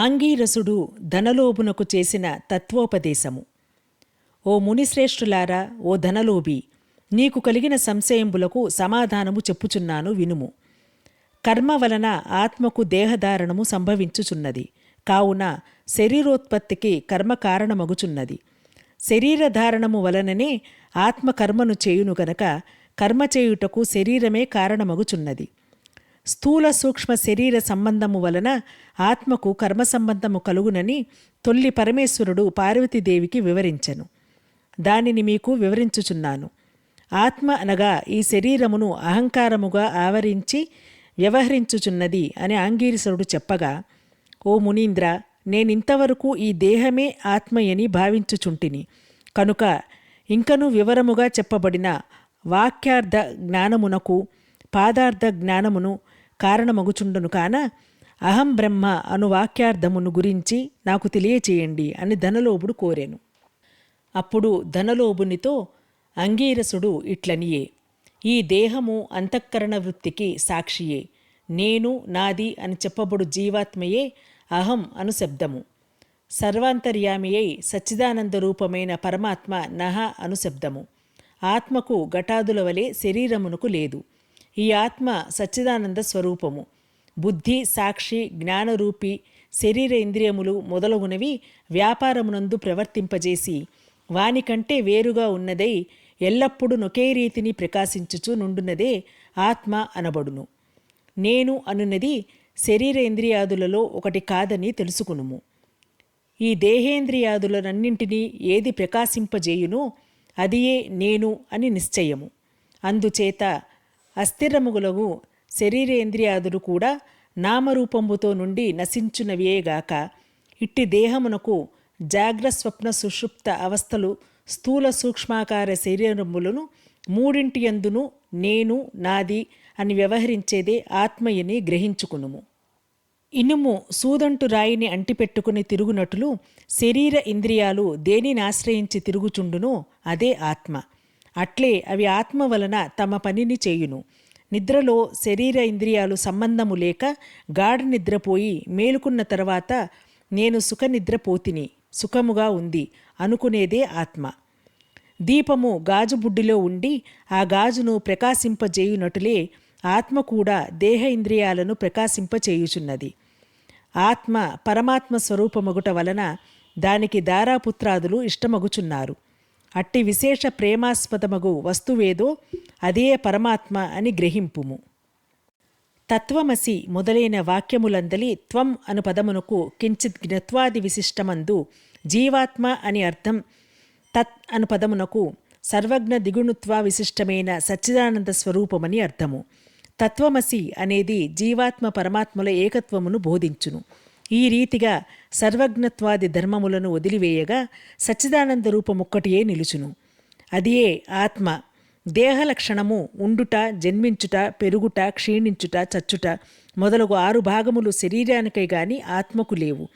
ఆంగీరసుడు ధనలోభునకు చేసిన తత్వోపదేశము. ఓ మునిశ్రేష్ఠులారా, ఓ ధనలోభి, నీకు కలిగిన సంశయంబులకు సమాధానము చెప్పుచున్నాను వినుము. కర్మ వలన ఆత్మకు దేహధారణము సంభవించుచున్నది. కావున శరీరోత్పత్తికి కర్మ కారణమగుచున్నది. శరీరధారణము వలననే ఆత్మ కర్మను చేయును గనక కర్మ చేయుటకు శరీరమే కారణమగుచున్నది. స్థూల సూక్ష్మ శరీర సంబంధము వలన ఆత్మకు కర్మ సంబంధము కలుగునని తొల్లి పరమేశ్వరుడు పార్వతీదేవికి వివరించెను. దానిని మీకు వివరించుచున్నాను. ఆత్మ అనగా ఈ శరీరమును అహంకారముగా ఆవరించి వ్యవహరించుచున్నది అని ఆంగీరసుడు చెప్పగా, ఓ మునీంద్ర, నేనింతవరకు ఈ దేహమే ఆత్మయని భావించుచుంటిని. కనుక ఇంకను వివరముగా చెప్పబడిన వాక్యార్థ జ్ఞానమునకు పాదార్థ జ్ఞానమును కారణమగుచుండును కాన అహం బ్రహ్మ అను వాక్యార్థమును గురించి నాకు తెలియచేయండి అని ధనలోభుడు కోరెను. అప్పుడు ధనలోభునితో అంగీరసుడు ఇట్లనియే, ఈ దేహము అంతఃకరణ వృత్తికి సాక్షియే. నేను, నాది అని చెప్పబడు జీవాత్మయే అహం అను శబ్దము. సర్వాంతర్యామియై సచ్చిదానంద రూపమైన పరమాత్మ నహ అను శబ్దము. ఆత్మకు ఘటాదుల వలె శరీరమునకు లేదు. ఈ ఆత్మ సచ్చిదానంద స్వరూపము. బుద్ధి, సాక్షి, జ్ఞానరూపి శరీర ఇంద్రియములు మొదలగునవి వ్యాపారమునందు ప్రవర్తింపజేసి వానికంటే వేరుగా ఉన్నదై ఎల్లప్పుడూ ఒకే రీతిని ప్రకాశించుచు నుండున్నదే ఆత్మ అనబడును. నేను అనున్నది శరీర ఇంద్రియాదులలో ఒకటి కాదని తెలుసుకునుము. ఈ దేహేంద్రియాదులనన్నింటినీ ఏది ప్రకాశింపజేయునో అదియే నేను అని నిశ్చయము. అందుచేత అస్థిరముగులగు శరీరేంద్రియాదులు కూడా నామరూపంబుతో నుండి నశించునవియేగాక ఇట్టి దేహమునకు జాగ్రస్వప్న సుషుప్త అవస్థలు స్థూల సూక్ష్మాకార శరీరములను మూడింటియందును నేను, నాది అని వ్యవహరించేదే ఆత్మయని గ్రహించుకునుము. ఇనుము సూదంటు రాయిని అంటిపెట్టుకుని తిరుగునట్లు శరీర ఇంద్రియాలు దేనిని ఆశ్రయించి తిరుగుచుండునో అదే ఆత్మ. అట్లే అవి ఆత్మ వలన తమ పనిని చేయును. నిద్రలో శరీర ఇంద్రియాలు సంబంధము లేక గాఢ నిద్రపోయి మేలుకున్న తర్వాత నేను సుఖనిద్రపోతిని, సుఖముగా ఉంది అనుకునేదే ఆత్మ. దీపము గాజు బుడ్డిలో ఉండి ఆ గాజును ప్రకాశింపజేయునటులే ఆత్మ కూడా దేహ ఇంద్రియాలను ప్రకాశింపచేయుచున్నది. ఆత్మ పరమాత్మ స్వరూపమగుట వలన దానికి దారాపుత్రాదులు ఇష్టమగుచున్నారు. అట్టి విశేష ప్రేమాస్పదమగు వస్తువేదో అదే పరమాత్మ అని గ్రహింపుము. తత్వమసి మొదలైన వాక్యములందలి త్వం అను పదమునకు కించిత్ జ్ఞత్వాది విశిష్టమందు జీవాత్మ అని అర్థం. తత్ అను పదమునకు సర్వజ్ఞ దిగుణుత్వ విశిష్టమైన సచ్చిదానంద స్వరూపమని అర్థము. తత్వమసి అనేది జీవాత్మ పరమాత్మల ఏకత్వమును బోధించును. ఈ రీతిగా సర్వజ్ఞత్వాది ధర్మములను వదిలివేయగా సచ్చిదానంద రూపమొక్కటియే నిలుచును. అదియే ఆత్మ. దేహలక్షణము ఉండుట, జన్మించుట, పెరుగుట, క్షీణించుట, చచ్చుట మొదలగు 6 భాగములు శరీరానికై గాని ఆత్మకు లేవు.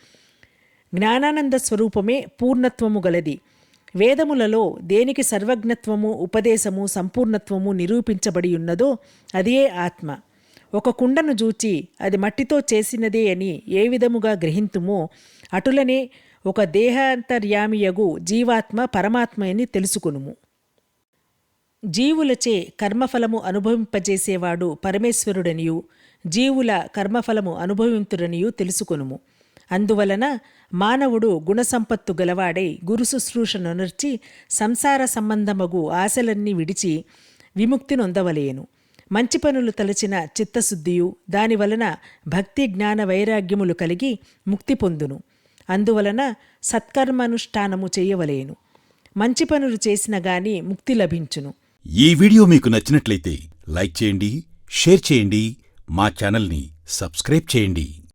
జ్ఞానానంద స్వరూపమే పూర్ణత్వము గలది. వేదములలో దేనికి సర్వజ్ఞత్వము, ఉపదేశము, సంపూర్ణత్వము నిరూపించబడి ఉన్నదో అదే ఆత్మ. ఒక కుండను జూచి అది మట్టితో చేసినదే అని ఏ విధముగా గ్రహింతుమో అటులనే ఒక దేహాంతర్యామియగు జీవాత్మ పరమాత్మ అని తెలుసుకునుము. జీవులచే కర్మఫలము అనుభవింపజేసేవాడు పరమేశ్వరుడనియు జీవుల కర్మఫలము అనుభవింతురనియు తెలుసుకొనుము. అందువలన మానవుడు గుణసంపత్తు గలవాడై గురుశుశ్రూషనొనర్చి సంసార సంబంధమగు ఆశలన్నీ విడిచి విముక్తి నొందవలేను. మంచి పనులు తలచిన చిత్తశుద్ధియు దానివలన భక్తి, జ్ఞాన, వైరాగ్యములు కలిగి ముక్తి పొందును. అందువలన సత్కర్మానుష్ఠానము చేయవలేను. మంచి పనులు చేసిన గాని ముక్తి లభించును. ఈ వీడియో మీకు నచ్చినట్లయితే లైక్ చేయండి, షేర్ చేయండి, మా ఛానల్ని సబ్స్క్రైబ్ చేయండి.